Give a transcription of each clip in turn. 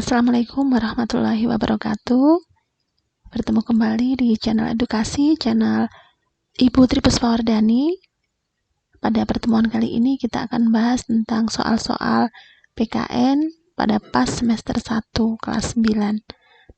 Assalamualaikum warahmatullahi wabarakatuh. Bertemu kembali di channel edukasi, channel Ibu Tri Puspawardhani. Pada pertemuan kali ini kita akan bahas tentang soal-soal PKN pada PAS semester 1 kelas 9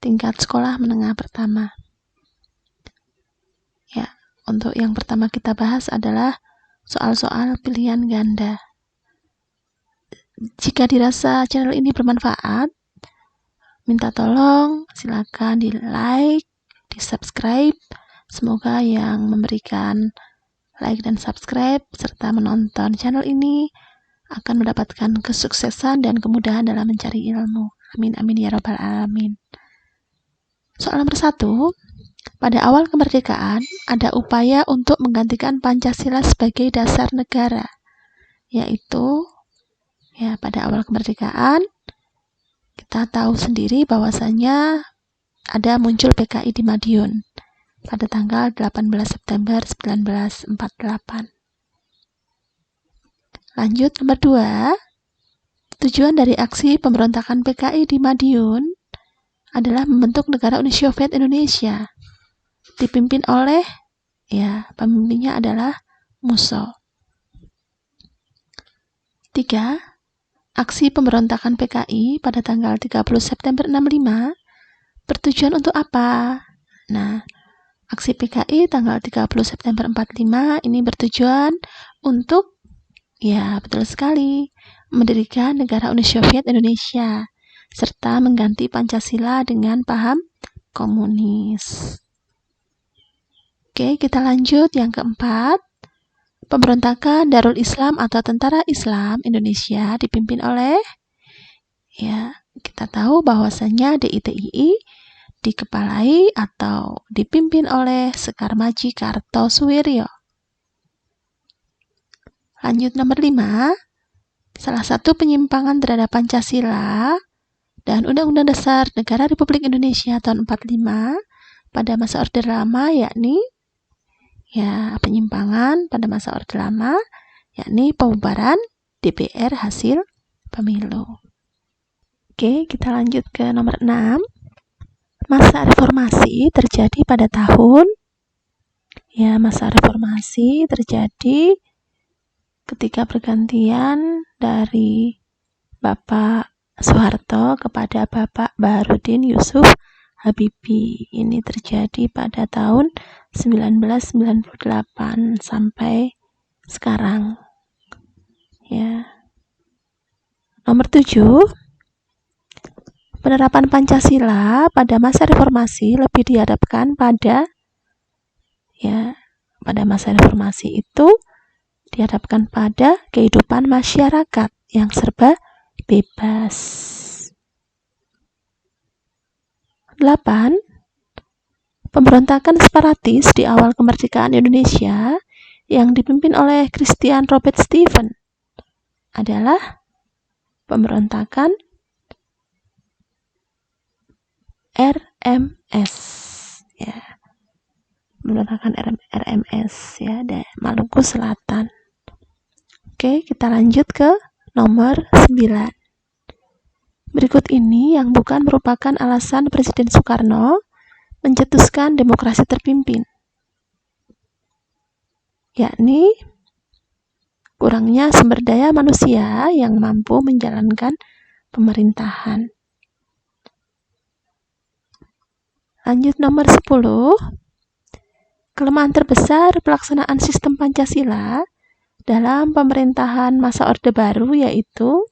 tingkat sekolah menengah pertama. Ya, untuk yang pertama kita bahas adalah soal-soal pilihan ganda. Jika dirasa channel ini bermanfaat, minta tolong silakan di like, di subscribe. Semoga yang memberikan like dan subscribe serta menonton channel ini akan mendapatkan kesuksesan dan kemudahan dalam mencari ilmu. Amin amin ya rabbal alamin. Soal nomor 1, pada awal kemerdekaan ada upaya untuk menggantikan Pancasila sebagai dasar negara, yaitu pada awal kemerdekaan kita tahu sendiri bahwasanya ada muncul PKI di Madiun pada tanggal 18 September 1948. Lanjut nomor 2, tujuan dari aksi pemberontakan PKI di Madiun adalah membentuk negara Uni Soviet Indonesia, dipimpin oleh pemimpinnya adalah Musso. 3, aksi pemberontakan PKI pada tanggal 30 September 65 bertujuan untuk apa? Nah, aksi PKI tanggal 30 September 45 ini bertujuan untuk, betul sekali, mendirikan negara Uni Soviet Indonesia, serta mengganti Pancasila dengan paham komunis. Oke, kita lanjut yang keempat. Pemberontakan Darul Islam atau Tentara Islam Indonesia dipimpin oleh, kita tahu bahwasanya DITII dikepalai atau dipimpin oleh Sekar Maji Kartosuwiryo. Lanjut nomor 5, salah satu penyimpangan terhadap Pancasila dan Undang-Undang Dasar Negara Republik Indonesia tahun 45 pada masa Orde Lama yakni penyimpangan pada masa Orde Lama yakni pembubaran DPR hasil pemilu. Oke, kita lanjut ke nomor 6. Masa reformasi terjadi pada tahun masa reformasi terjadi ketika pergantian dari Bapak Soeharto kepada Bapak Baharudin Yusuf Habibie. Ini terjadi pada tahun 1998 sampai sekarang. Nomor 7, penerapan Pancasila pada masa reformasi lebih dihadapkan pada masa reformasi itu dihadapkan pada kehidupan masyarakat yang serba bebas. 8, pemberontakan separatis di awal kemerdekaan Indonesia yang dipimpin oleh Christian Robert Stephen adalah pemberontakan RMS. Pemberontakan RMS dari Maluku Selatan. Oke, kita lanjut ke nomor 9. Berikut ini yang bukan merupakan alasan Presiden Soekarno mencetuskan demokrasi terpimpin, yakni kurangnya sumber daya manusia yang mampu menjalankan pemerintahan. Lanjut nomor 10. Kelemahan terbesar pelaksanaan sistem Pancasila dalam pemerintahan masa Orde Baru yaitu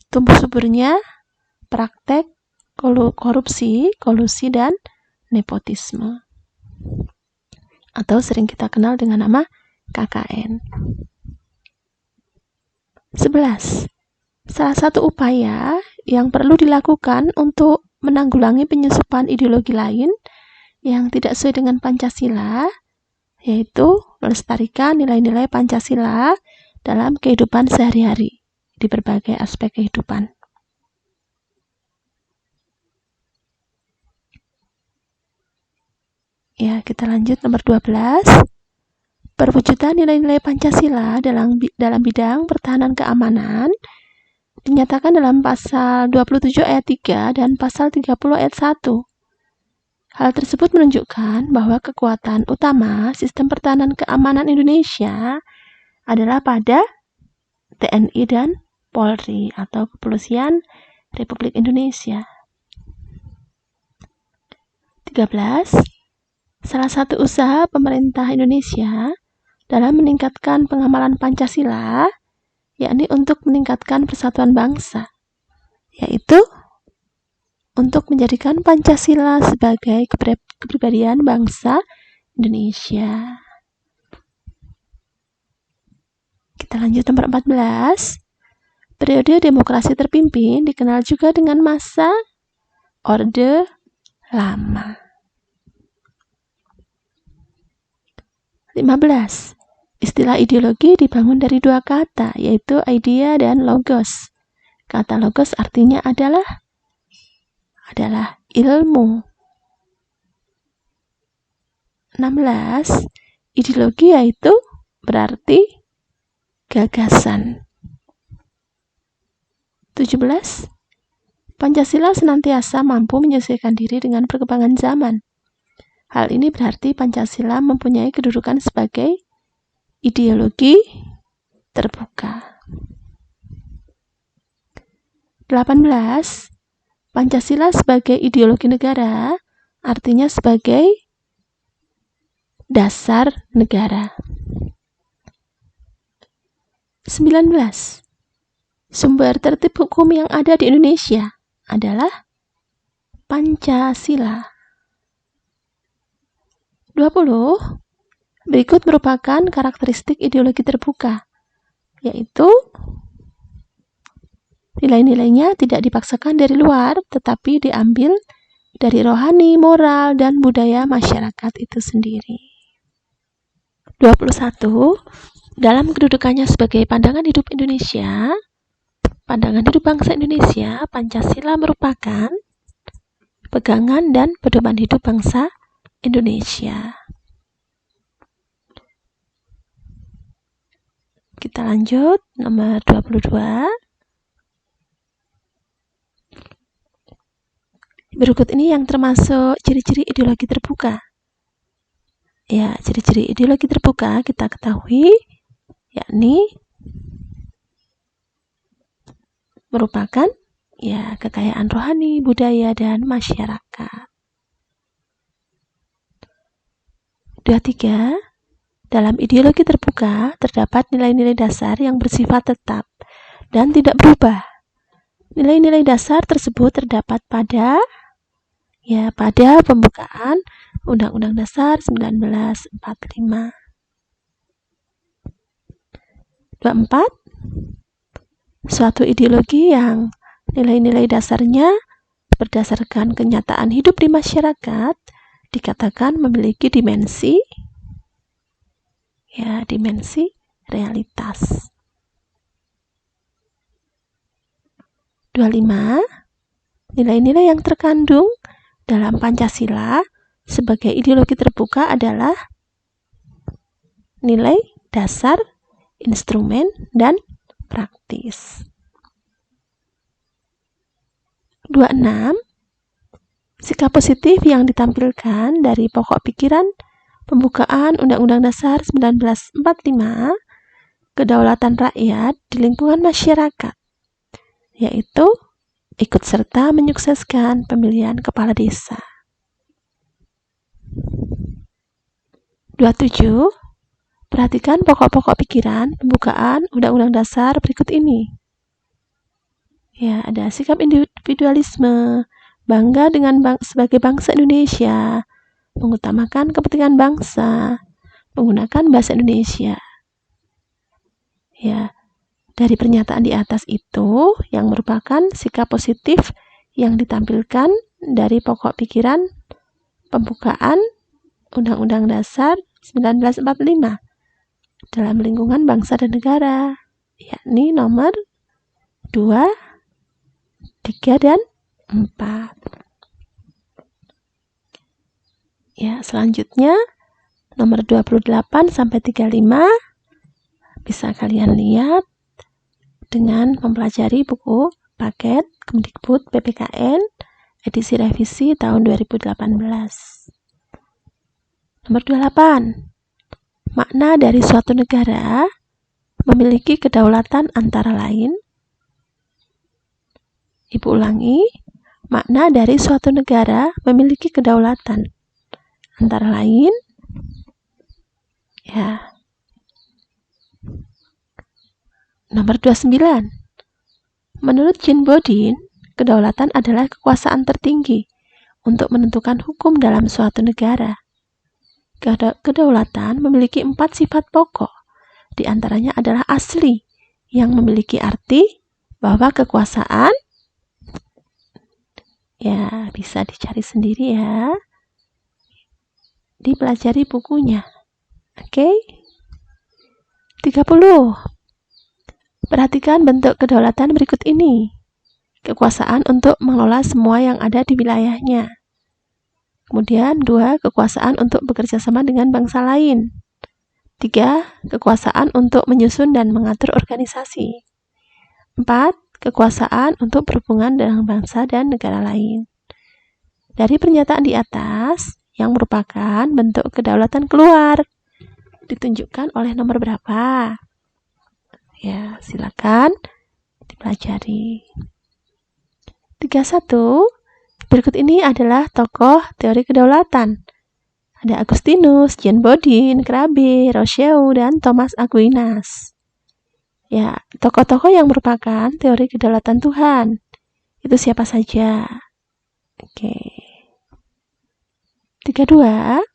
tumbuh suburnya praktek korupsi, kolusi, dan nepotisme, atau sering kita kenal dengan nama KKN. 11. Salah satu upaya yang perlu dilakukan untuk menanggulangi penyusupan ideologi lain yang tidak sesuai dengan Pancasila yaitu melestarikan nilai-nilai Pancasila dalam kehidupan sehari-hari di berbagai aspek kehidupan. Kita lanjut nomor 12. Perwujudan nilai-nilai Pancasila dalam bidang pertahanan keamanan dinyatakan dalam pasal 27 ayat 3 dan pasal 30 ayat 1. Hal tersebut menunjukkan bahwa kekuatan utama sistem pertahanan keamanan Indonesia adalah pada TNI dan Polri atau Kepolisian Republik Indonesia. 13. Salah satu usaha pemerintah Indonesia dalam meningkatkan pengamalan Pancasila, yakni untuk meningkatkan persatuan bangsa, yaitu untuk menjadikan Pancasila sebagai kepribadian bangsa Indonesia. Kita lanjut nomor 14. Periode demokrasi terpimpin dikenal juga dengan masa Orde Lama. 15. Istilah ideologi dibangun dari dua kata, yaitu idea dan logos. Kata logos artinya adalah ilmu. 16. Ideologi yaitu berarti gagasan. 17. Pancasila senantiasa mampu menyesuaikan diri dengan perkembangan zaman. Hal ini berarti Pancasila mempunyai kedudukan sebagai ideologi terbuka. 18. Pancasila sebagai ideologi negara artinya sebagai dasar negara. 19. Sumber tertib hukum yang ada di Indonesia adalah Pancasila. 20. Berikut merupakan karakteristik ideologi terbuka, yaitu nilai-nilainya tidak dipaksakan dari luar, tetapi diambil dari rohani, moral, dan budaya masyarakat itu sendiri. 21. Dalam kedudukannya sebagai pandangan hidup Indonesia, pandangan hidup bangsa Indonesia, Pancasila merupakan pegangan dan pedoman hidup bangsa Indonesia. Kita lanjut nomor 22. Berikut ini yang termasuk ciri-ciri ideologi terbuka. Ya, ciri-ciri ideologi terbuka kita ketahui, yakni merupakan kekayaan rohani, budaya, dan masyarakat. 23. Dalam ideologi terbuka terdapat nilai-nilai dasar yang bersifat tetap dan tidak berubah. Nilai-nilai dasar tersebut terdapat pada pembukaan Undang-Undang Dasar 1945. 24. Suatu ideologi yang nilai-nilai dasarnya berdasarkan kenyataan hidup di masyarakat dikatakan memiliki dimensi realitas. 25. Nilai-nilai yang terkandung dalam Pancasila sebagai ideologi terbuka adalah nilai dasar, instrumen, dan praktis. 26. Sikap positif yang ditampilkan dari pokok pikiran pembukaan Undang-Undang Dasar 1945, kedaulatan rakyat di lingkungan masyarakat, yaitu ikut serta menyukseskan pemilihan kepala desa. 27. Perhatikan pokok-pokok pikiran pembukaan Undang-Undang Dasar berikut ini. Ada sikap individualisme, bangga dengan sebagai bangsa Indonesia, mengutamakan kepentingan bangsa, menggunakan bahasa Indonesia. Dari pernyataan di atas itu yang merupakan sikap positif yang ditampilkan dari pokok pikiran pembukaan Undang-Undang Dasar 1945 dalam lingkungan bangsa dan negara, yakni nomor 2, 3, dan 4. Selanjutnya nomor 28 sampai 35 bisa kalian lihat dengan mempelajari buku paket Kemdikbud PPKN edisi revisi tahun 2018. Nomor 28. Makna dari suatu negara memiliki kedaulatan antara lain. Ibu ulangi, makna dari suatu negara memiliki kedaulatan antara lain. Ya. Nomor 29. Menurut Jean Bodin, kedaulatan adalah kekuasaan tertinggi untuk menentukan hukum dalam suatu negara. Kedaulatan memiliki 4 sifat pokok. Di antaranya adalah asli, yang memiliki arti bahwa kekuasaan, ya bisa dicari sendiri ya, dipelajari bukunya. Oke? 30. Perhatikan bentuk kedaulatan berikut ini. Kekuasaan untuk mengelola semua yang ada di wilayahnya. Kemudian 2, kekuasaan untuk bekerja sama dengan bangsa lain. 3, kekuasaan untuk menyusun dan mengatur organisasi. 4, kekuasaan untuk berhubungan dengan bangsa dan negara lain. Dari pernyataan di atas, yang merupakan bentuk kedaulatan keluar, ditunjukkan oleh nomor berapa? Ya, silakan dipelajari. 31. Berikut ini adalah tokoh teori kedaulatan. Ada Agustinus, Jean Bodin, Crabbe, Rousseau, dan Thomas Aquinas. Ya, tokoh-tokoh yang merupakan teori kedaulatan Tuhan. Itu siapa saja? Oke. 32.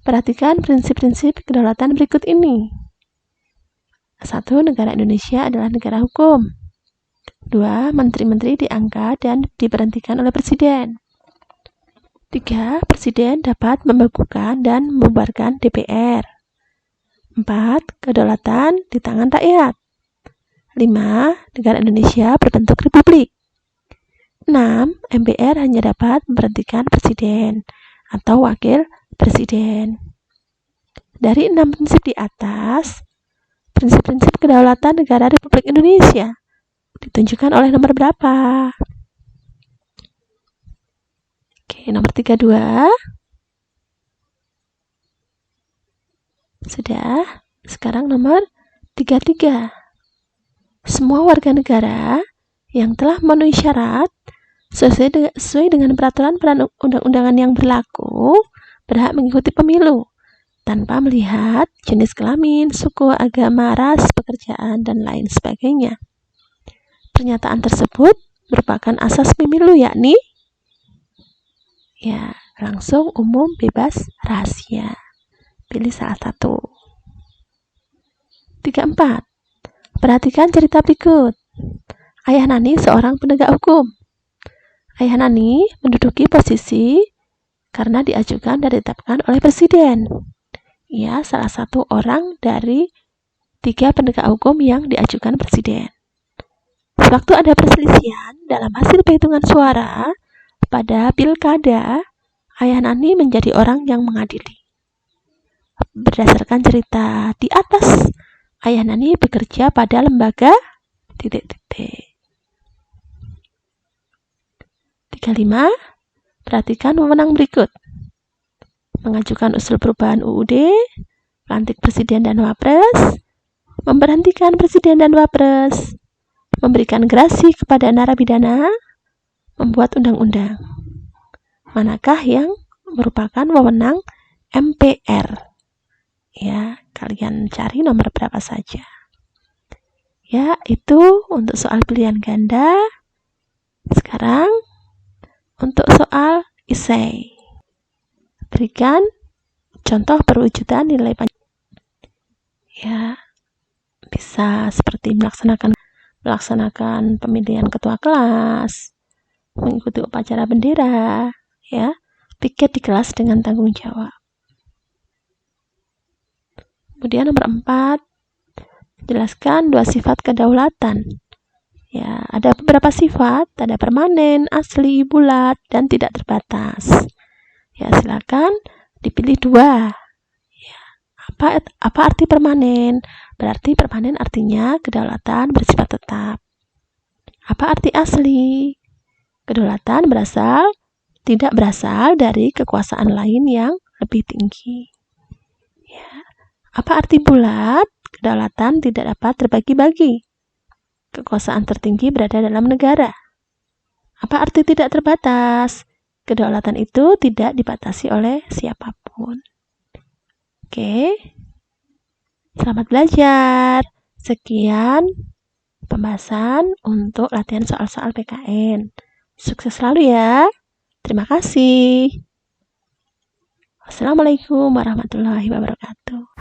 Perhatikan prinsip-prinsip kedaulatan berikut ini. 1. Negara Indonesia adalah negara hukum. 2. Menteri-menteri diangkat dan diberhentikan oleh Presiden. 3. Presiden dapat membekukan dan membubarkan DPR. 4. Kedaulatan di tangan rakyat. 5. Negara Indonesia berbentuk republik. 6. MPR hanya dapat memberhentikan Presiden atau Wakil Presiden. Dari 6 prinsip di atas, prinsip-prinsip kedaulatan negara Republik Indonesia ditunjukkan oleh nomor berapa? Oke, nomor 32. Sudah. Sekarang nomor 33. Semua warga negara yang telah memenuhi syarat sesuai dengan peraturan perundang-undangan yang berlaku berhak mengikuti pemilu tanpa melihat jenis kelamin, suku, agama, ras, pekerjaan, dan lain sebagainya. Pernyataan tersebut merupakan asas pemilu, yakni ya langsung, umum, bebas, rahasia. Pilih salah satu. 34. Perhatikan cerita berikut. Ayah Nani seorang penegak hukum. Ayah Nani menduduki posisi karena diajukan dan ditetapkan oleh Presiden. Ia salah satu orang dari 3 penegak hukum yang diajukan Presiden. Sewaktu ada perselisihan dalam hasil perhitungan suara pada pilkada, Ayah Nani menjadi orang yang mengadili. Berdasarkan cerita di atas, Ayah Nani bekerja pada lembaga ... 35. Perhatikan wewenang berikut. Mengajukan usul perubahan UUD, melantik Presiden dan Wapres, memberhentikan Presiden dan Wapres, memberikan gerasi kepada narapidana, membuat undang-undang. Manakah yang merupakan wewenang MPR? Ya, kalian cari nomor berapa saja. Ya, itu untuk soal pilihan ganda. Sekarang untuk soal esai. Berikan contoh perwujudan nilai Pancasila. Ya, bisa seperti melaksanakan pemilihan ketua kelas, mengikuti upacara bendera, ya, piket di kelas dengan tanggung jawab. Kemudian nomor 4, jelaskan 2 sifat kedaulatan. Ya, ada beberapa sifat, ada permanen, asli, bulat, dan tidak terbatas. Ya, silakan dipilih 2. Ya, apa arti permanen? Berarti permanen artinya kedaulatan bersifat tetap. Apa arti asli? Kedaulatan tidak berasal dari kekuasaan lain yang lebih tinggi. Ya. Apa arti bulat? Kedaulatan tidak dapat terbagi-bagi. Kekuasaan tertinggi berada dalam negara. Apa arti tidak terbatas? Kedaulatan itu tidak dibatasi oleh siapapun. Oke. Selamat belajar. Sekian pembahasan untuk latihan soal-soal PKN. Sukses selalu ya. Terima kasih. Wassalamualaikum warahmatullahi wabarakatuh.